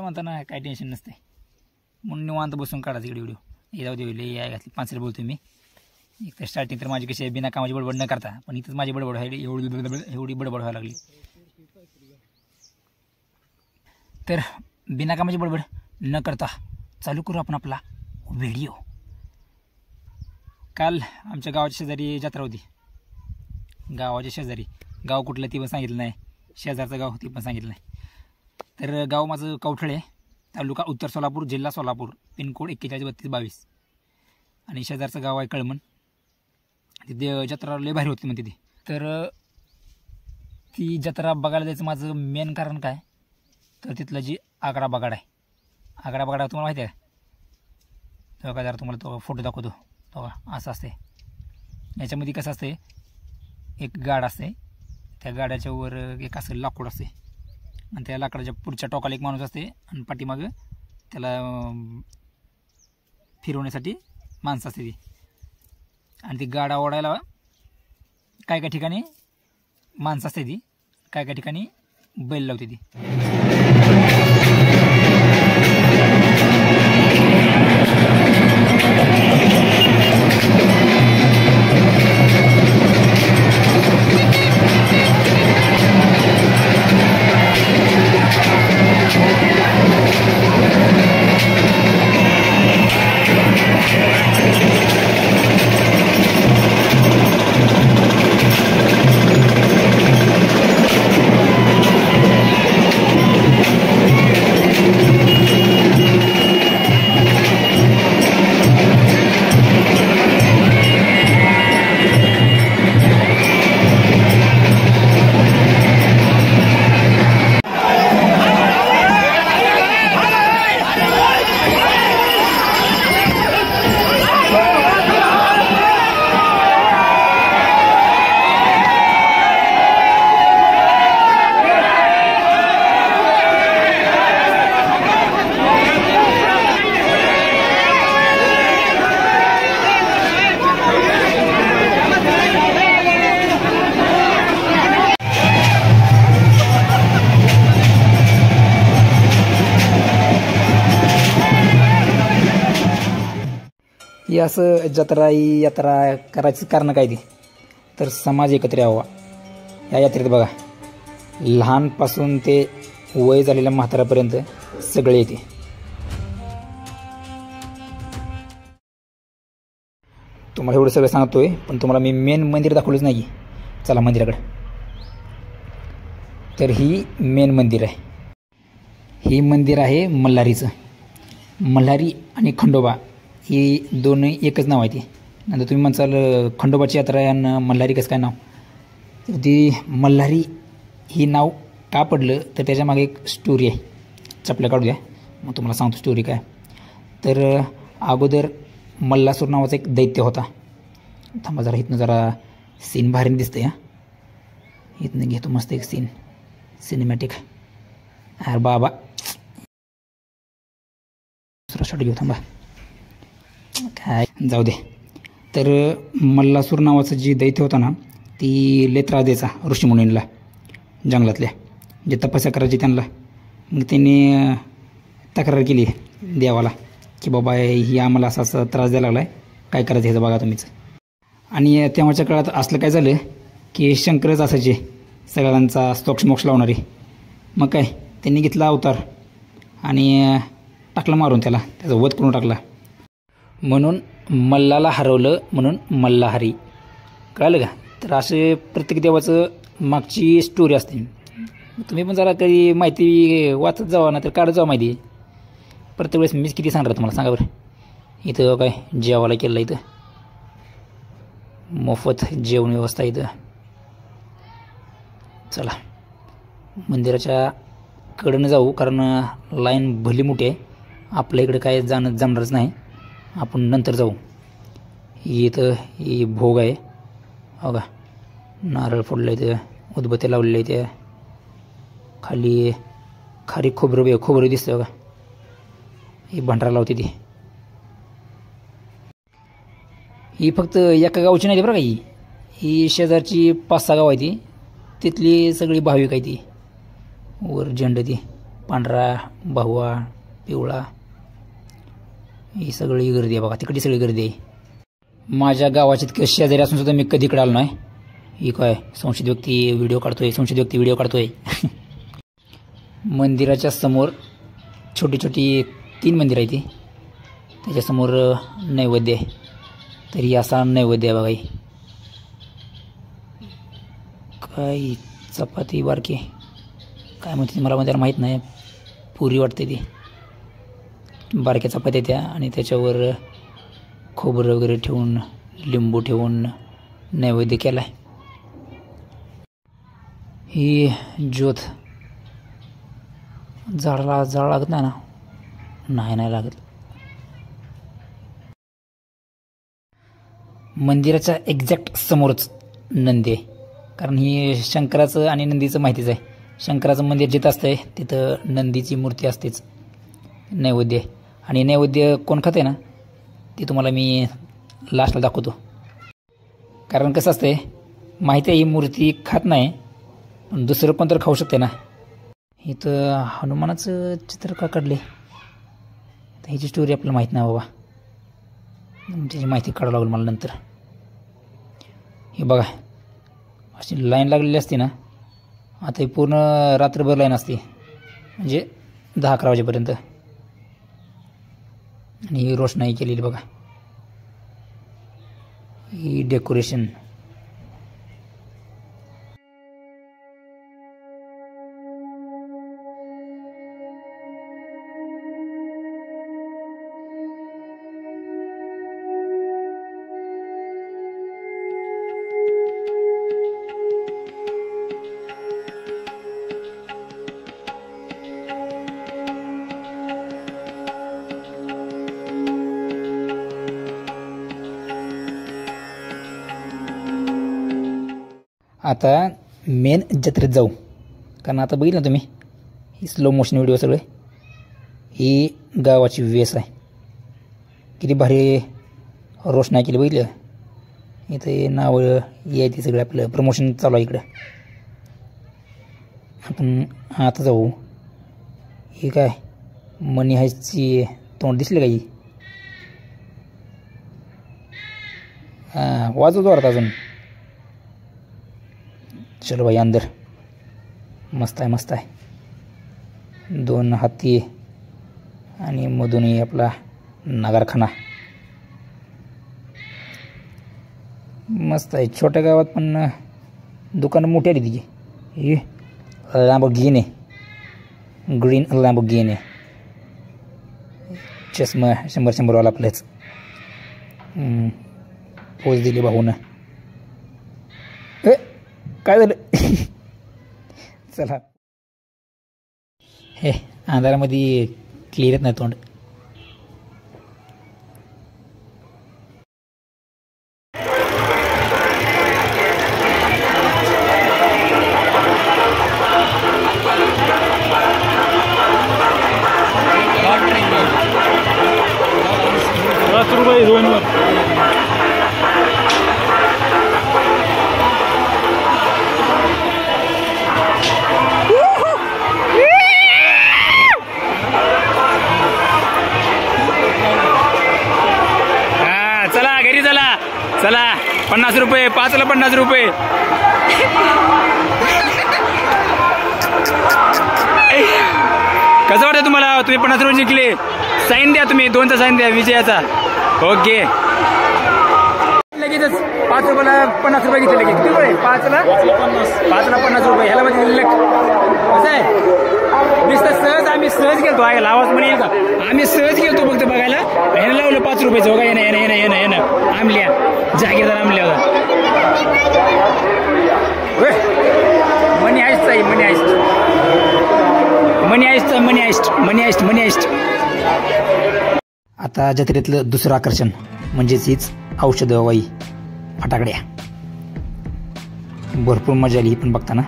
म्हणताना काय टेन्शन नसते म्हणून निवांत बसून काढायचं इकडे व्हिडिओ. हे जाऊ दे लई घातली 5 बोलतो मी. एक तर स्टार्टिंग तर माझी कशी बिना कामाची बडबड न करता, पण इथंच माझी बडबड व्हायला एवढी बडबड व्हायला लागली. तर बिना कामाची बडबड न करता चालू करू आपण आपला व्हिडिओ. काल आमच्या गावाच्या शेजारी जत्रा होती. गावाच्या शेजारी, गाव कुठलं ती पण सांगितलं नाही, शेजारचं गाव ती पण सांगितलं नाही. तर गाव माझं कवठळे, तालुका उत्तर सोलापूर, जिल्हा सोलापूर, पिनकोड 413222. आणि शेजारचं गाव आहे कळमण. तिथे जत्रा लय भारी होती म्हणते ती. तर ती जत्रा बघायला जायचं माझं मेन कारण काय, तर तिथलं जी आगडा बगाड आहे, आगडा बगाड तुम्हाला माहिती आहे का? तो का जरा तुम्हाला तो फोटो दाखवतो. तो का असं असते. याच्यामध्ये कसं असते, एक गाड असते, त्या गाड्याच्या वर एक असं लाकूड असते आणि त्या लाकडाच्या पुढच्या टोकाला एक माणूस असते आणि पाठीमागं त्याला फिरवण्यासाठी माणसं असते ती. आणि ती गाडा ओढायला काय काय ठिकाणी माणसं असते ती, काय काय ठिकाणी बैल लावते ती. ही असं जत्रा यात्रा करायचं कारण काय ती, तर समाज एकत्र यावा. या यात्रेत बघा लहानपासून ते वय झालेल्या म्हाताऱ्यापर्यंत सगळे येते. तुम्हाला एवढं सगळं सांगतोय, पण तुम्हाला मी मेन मंदिर दाखवलंच नाही. चला मंदिराकडे. तर ही मेन मंदिर आहे. ही मंदिर आहे मल्हारीचं. मल्हारी आणि खंडोबा ही दोन्ही एकच नाव आहे. ती नंतर तुम्ही म्हणसाल खंडोबाची यात्रा आहे आणि मल्हारी कसं काय नाव, तर ती मल्हारी ही नाव का पडलं तर त्याच्यामागे एक स्टोरी आहे. चपल्या काढू द्या, मग तुम्हाला सांगतो स्टोरी काय. तर अगोदर मल्लासूर नावाचा एक दैत्य होता. थांबा जरा, इथनं जरा सीन भारी दिसतंय. इथनं घेतो मस्त एक सीन सिनेमॅटिक. अरे बाबा दुसरा शॉट घेऊ, थांबा काय जाऊ दे. तर मल्लासूर नावाचं जी दैत्य होता ना, ती लय त्रास द्यायचा ऋषीमुनींना जंगलातल्या, जे तपस्या करायची त्यांना. मग त्यांनी तक्रार केली देवाला की बाबा ही आम्हाला असा असा त्रास द्यायला लागला आहे, काय करायचं ह्याचं बघा तुम्हीच. आणि तेव्हाच्या काळात असलं काय झालं की शंकरच असायचे सगळ्यांचा स्तोक्ष लावणारे. मग काय त्यांनी घेतला अवतार आणि टाकला मारून, त्याचा वध करून टाकला. म्हणून मल्लाला हरवलं म्हणून मल्हारी. कळलं का? तर असे प्रत्येक देवाचं मागची स्टोरी असते. तुम्ही पण जरा कधी माहिती वाचत जावा ना, तर काढत जावा माहिती. प्रत्येक वेळेस मीच किती सांगणार तुम्हाला, सांगा बरं. इथं काय जेवायला केलं, इथं मोफत जेवण व्यवस्था इथं. चला मंदिराच्या कडनं जाऊ, कारण लाईन भली मोठी आहे. आपल्या इकडे काय जाणं जमणारच नाही, आपण नंतर जाऊ. इथं ही भोग आहे हो का, नारळ फोडलं इथं, उदबत्त्या लावलेल्या इथे, खाली खारी खोबरं दिसतं बघा. ही भंडारा लावते ती. ही फक्त एका गावची नाही बरं का, ही शेजारची 5-6 गाव आहे ती, तिथली सगळी भाविक आहे ती. वर झेंडं ती पांढरा, भगवा, पिवळा ही सगळी गर्दी आहे बघा. तिकडे सगळी गर्दी आहे. माझ्या गावाच्या तितकं शेजारी असून सुद्धा मी कधी इकडे आलो नाही. ही काय संशयित व्यक्ती व्हिडिओ काढतोय. मंदिराच्या समोर छोटी छोटी 3 मंदिर आहे ती. त्याच्यासमोर नैवेद्य आहे. तरी असा नैवेद्य आहे बघा. ही काय चपाती बारकी काय म्हणते मला म्हणजे माहीत नाही. पुरी वाटते ती. बारक्या चपात्या त्या आणि त्याच्यावर खोबरं वगैरे ठेवून लिंबू ठेवून नैवेद्य केला आहे. ही ज्योत जाळ लागत नाही ना? नाही लागत. मंदिराच्या एक्झॅक्ट समोरच नंदी आहे. कारण ही शंकराचं आणि नंदीचं माहितीच आहे. शंकराचं मंदिर जिथं असतंय तिथं नंदीची मूर्ती असतेच. नैवेद्य आणि नैवेद्य कोण खाते ना ती तुम्हाला मी लास्टला दाखवतो. कारण कसं असतंय माहिती आहे ही मूर्ती खात नाही पण दुसरं कोणतरी खाऊ शकते ना. इथं हनुमानाचं चित्र का काढले तर ह्याची स्टोरी आपल्याला माहीत नाही बाबा. त्याची माहिती काढावं लागेल मला नंतर. हे बघा अशी लाईन लागलेली असते ना. आता ही पूर्ण रात्रभर लाईन असते म्हणजे 10-11 वाजेपर्यंत. आणि ही रोषणाई केलेली बघा. ही डेकोरेशन. आता मेन जत्रेत जाऊ. कारण आता बघितलं ना तुम्ही ही स्लो मोशन व्हिडिओ सगळे. ही गावाची वेस आहे. किती भारी रोषणाई केली बघितलं. इथे नावं यायची सगळं आपलं प्रमोशन चालू आहे इकडं. आपण आता जाऊ. ही काय मनी हायची तोंड दिसले का? ही वाजवतो वाटतं अजून. चलो भाई अंदर. मस्त आहे. 2 हत्ती आणि मधूनही आपला नगारखाना. मस्त आहे. छोट्या गावात पण दुकानं मोठी आली तिची. ही लॅम्बोर्गिनी ग्रीन लॅम्बोर्गिनी. चष्मा 100 वाला आपल्याच. पोच दिली भाऊनं. काय झालं? चला हे अंधारामध्ये क्लिअर येत नाही तोंड. ₹7 2 चला 50 रुपये. 5ला 50 रुपये. कसं वाटतं तुम्हाला? तुम्ही 50 रुपये जिंकले. साईन द्या तुम्ही. 2चा साईन द्या विजयाचा. ओके. लगेचच 5 रुपयाला 50 रुपये घेतले. लगेच किती रुपये? 5ला 50 रुपये. ह्याला म्हणजे कसं आहे सहज आम्ही सहज गेलतो. ऐकायला आवाज म्हणे येईल का? आम्ही सहज गेलतो फक्त बघायला. ह्यानं लावलं 5 रुपयाचं बघा. येणं आमल्या जागीरदार आमल्या होता. मनी हाइस्ट. आता जत्रेतलं दुसरं आकर्षण म्हणजेच हीच औषध वाई फटाकड्या. भरपूर मजा आली ही पण बघताना.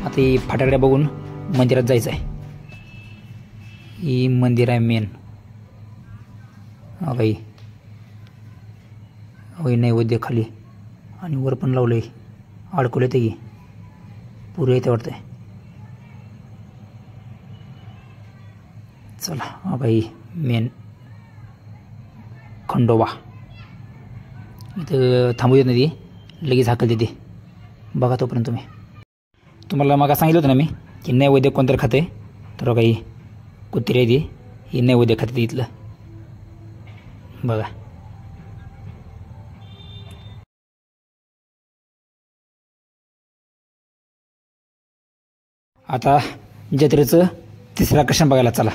आता ही फटाकड्या बघून मंदिरात जायचं आहे. ही मंदिर आहे मेन. होय नैवेद्य खाली आणि वर पण लावलं आहे. अडकवलं ते की पुरे येते वाटतंय. चला हा बाई मेन खंडोबा इथं थांबू देत नाही ती, लगेच हाकल देते. बघा तोपर्यंत तुम्हाला मग सांगितलं होतं ना मी की नैवेद्य कोणतरी खाते, तर काही कुत्री आहे ती, ही नैवेद्य खाते इथलं. बघा आता जत्रेचं तिसरं आकर्षण बघायला चला.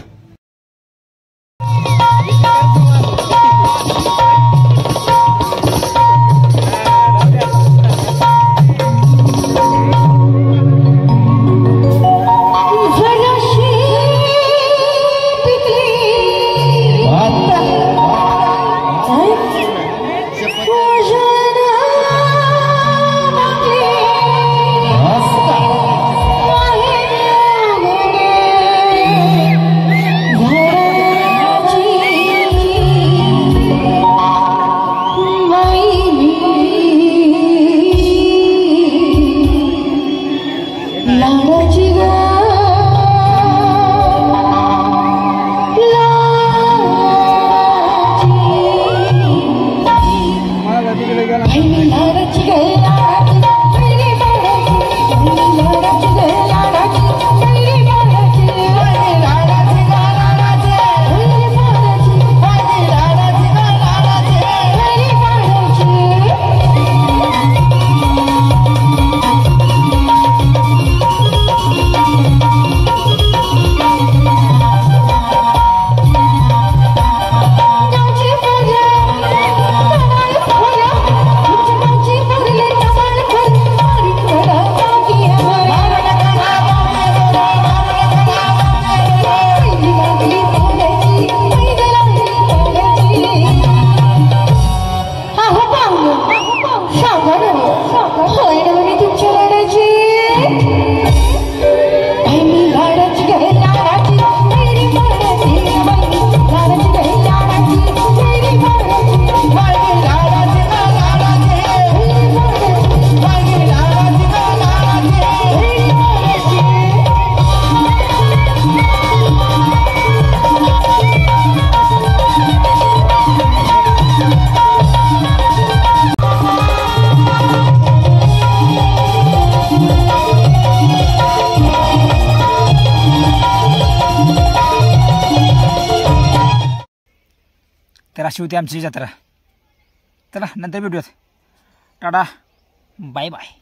तर अशी होती आमची जत्रा. चला नंतर भेटूयात. Tata bye bye.